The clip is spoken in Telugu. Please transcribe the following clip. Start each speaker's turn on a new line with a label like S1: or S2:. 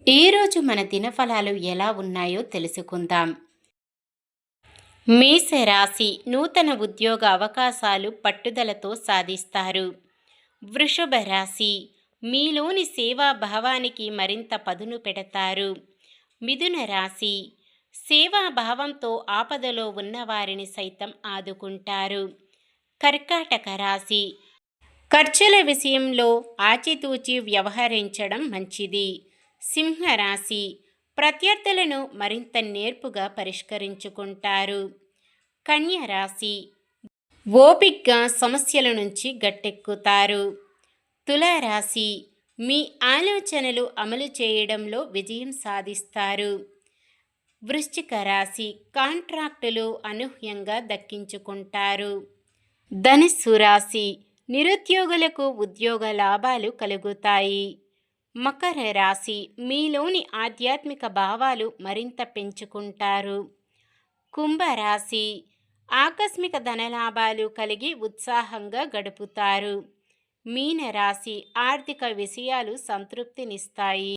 S1: ఈరోజు మన దినఫలాలు ఎలా ఉన్నాయో తెలుసుకుందాం. మేషరాశి నూతన ఉద్యోగ అవకాశాలు పట్టుదలతో సాధిస్తారు. వృషభ రాశి మీలోని సేవా భావానికి మరింత పదును పెడతారు. మిథున రాశి సేవాభావంతో ఆపదలో ఉన్నవారిని సైతం ఆదుకుంటారు. కర్కాటక రాశి ఖర్చుల విషయంలో ఆచితూచి వ్యవహరించడం మంచిది. సింహరాశి ప్రత్యర్థులను మరింత నేర్పుగా పరిష్కరించుకుంటారు. కన్య రాశి ఓపిగ్గా సమస్యల నుంచి గట్టెక్కుతారు. తులారాశి మీ ఆలోచనలు అమలు చేయడంలో విజయం సాధిస్తారు. వృశ్చిక రాశి కాంట్రాక్టులు అనూహ్యంగా దక్కించుకుంటారు. ధనుస్సు రాశి నిరుద్యోగులకు ఉద్యోగ లాభాలు కలుగుతాయి. మకర రాశి మీలోని ఆధ్యాత్మిక భావాలు మరింత పెంచుకుంటారు. కుంభరాశి ఆకస్మిక ధనలాభాలు కలిగి ఉత్సాహంగా గడుపుతారు. మీనరాశి ఆర్థిక విషయాలు సంతృప్తినిస్తాయి.